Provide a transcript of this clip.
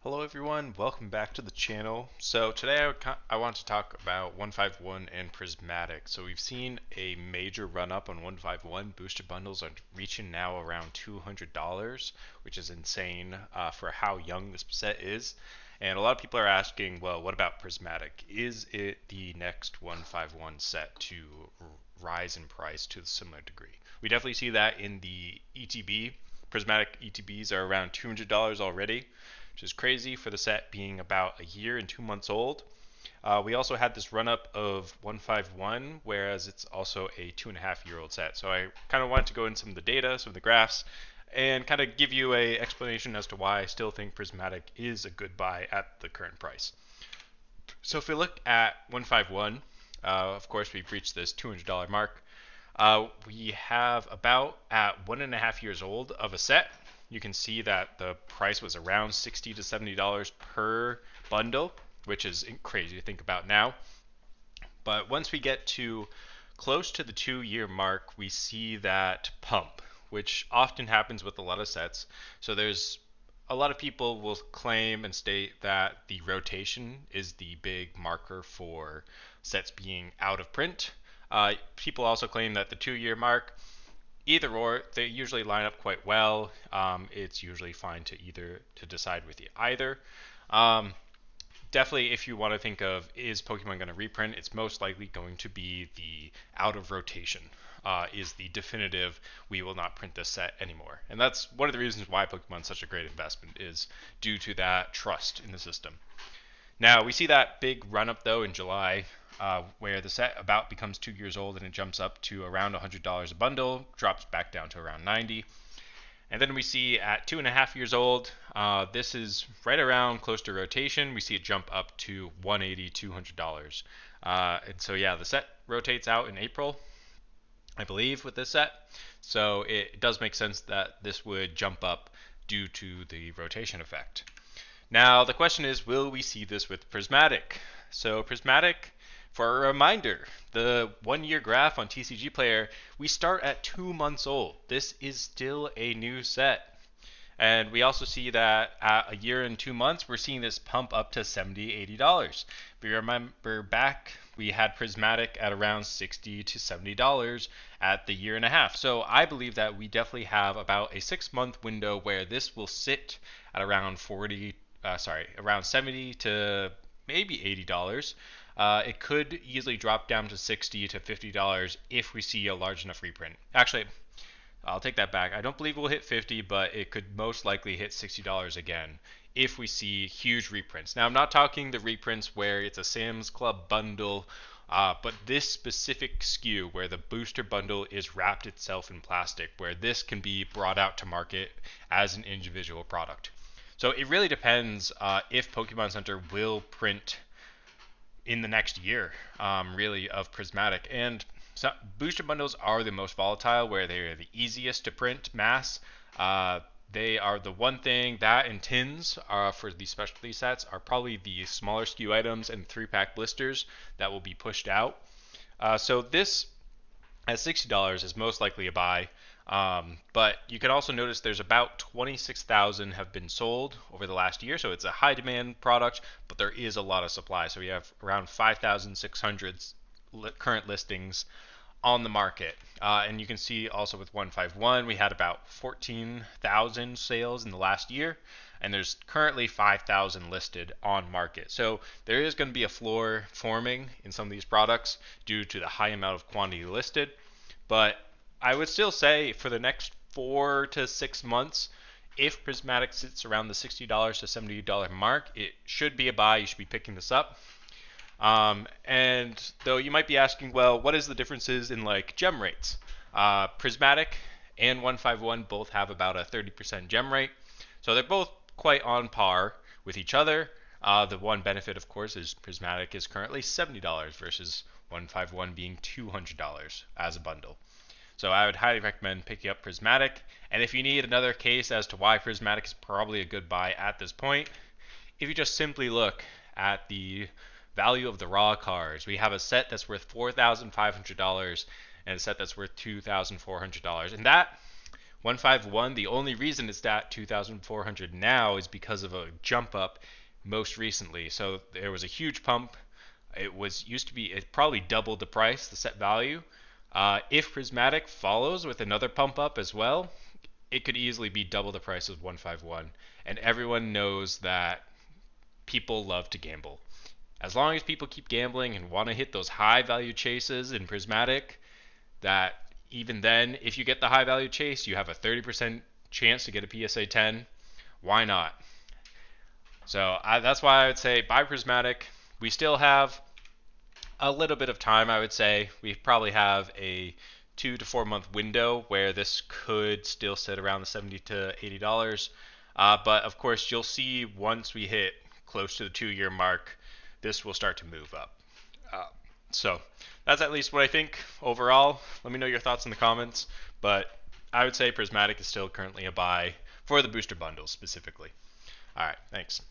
Hello everyone, welcome back to the channel. So today I want to talk about 151 and Prismatic. So we've seen a major run up on 151. Booster bundles are reaching now around $200, which is insane for how young this set is. And a lot of people are asking, well, what about Prismatic? Is it the next 151 set to rise in price to a similar degree? We definitely see that in the ETB. Prismatic ETBs are around $200 already, which is crazy for the set being about a year and 2 months old. We also had this run up of 151, whereas it's also a 2.5 year old set. So I kind of wanted to go into some of the data, some of the graphs, and kind of give you a explanation as to why I still think Prismatic is a good buy at the current price. So if we look at 151, of course we've reached this $200 mark. We have about at 1.5 years old of a set. You can see that the price was around $60 to $70 per bundle, which is crazy to think about now. But once we get to close to the 2 year mark, we see that pump, which often happens with a lot of sets. So there's a lot of people will claim and state that the rotation is the big marker for sets being out of print. People also claim that the 2 year mark, either or, they usually line up quite well. It's usually fine to decide with either. Um, Definitely, if you want to think of is Pokemon going to reprint, it's most likely going to be the out of rotation. Is the definitive we will not print this set anymore, and that's one of the reasons why Pokemon's such a great investment is due to that trust in the system. Now we see that big run up though in July, where the set about becomes 2 years old and it jumps up to around $100 a bundle, drops back down to around 90. And then we see at 2.5 years old, this is right around close to rotation. We see it jump up to 180, $200. And so yeah, the set rotates out in April, I believe, with this set. So it does make sense that this would jump up due to the rotation effect. Now the question is, will we see this with Prismatic? So Prismatic, for a reminder, the 1 year graph on TCG Player, we start at 2 months old. This is still a new set. And we also see that at a year and 2 months, we're seeing this pump up to $70, $80. If you remember back, we had Prismatic at around $60 to $70 at the year and a half. So I believe that we definitely have about a 6 month window where this will sit at around around 70 to maybe $80. It could easily drop down to $60 to $50 if we see a large enough reprint. Actually, I'll take that back. I don't believe we'll hit 50, but it could most likely hit $60 again if we see huge reprints. Now, I'm not talking the reprints where it's a Sam's Club bundle, but this specific SKU where the booster bundle is wrapped itself in plastic, where this can be brought out to market as an individual product. So it really depends if Pokemon Center will print in the next year, really, of Prismatic. And so booster bundles are the most volatile, where they are the easiest to print mass. They are the one thing that and tins for the specialty sets are probably the smaller SKU items and 3-pack blisters that will be pushed out. So this at $60 is most likely a buy. But you can also notice there's about 26,000 have been sold over the last year, so it's a high demand product, but there is a lot of supply. So we have around 5,600 current listings on the market. And you can see also with 151, we had about 14,000 sales in the last year, and there's currently 5,000 listed on market. So there is going to be a floor forming in some of these products due to the high amount of quantity listed. But I would still say for the next 4 to 6 months, if Prismatic sits around the $60 to $70 mark, it should be a buy. You should be picking this up. And though you might be asking, well, what is the differences in like gem rates? Prismatic and 151 both have about a 30% gem rate, so they're both quite on par with each other. The one benefit, of course, is Prismatic is currently $70 versus 151 being $200 as a bundle. So I would highly recommend picking up Prismatic. And if you need another case as to why Prismatic is probably a good buy at this point, if you just simply look at the value of the raw cards, we have a set that's worth $4,500 and a set that's worth $2,400. And that 151, the only reason it's at 2,400 now is because of a jump up most recently. So there was a huge pump. It was used to be, it probably doubled the price, the set value. If Prismatic follows with another pump up as well, it could easily be double the price of 151. And everyone knows that people love to gamble. As long as people keep gambling and want to hit those high value chases in Prismatic, that even then, if you get the high value chase, you have a 30% chance to get a PSA 10. Why not? So that's why I would say buy Prismatic. We still have a little bit of time, I would say. We probably have a 2 to 4 month window where this could still sit around the $70 to $80. But of course, you'll see once we hit close to the 2 year mark, this will start to move up. So that's at least what I think overall. Let me know your thoughts in the comments. But I would say Prismatic is still currently a buy for the booster bundles specifically. All right, thanks.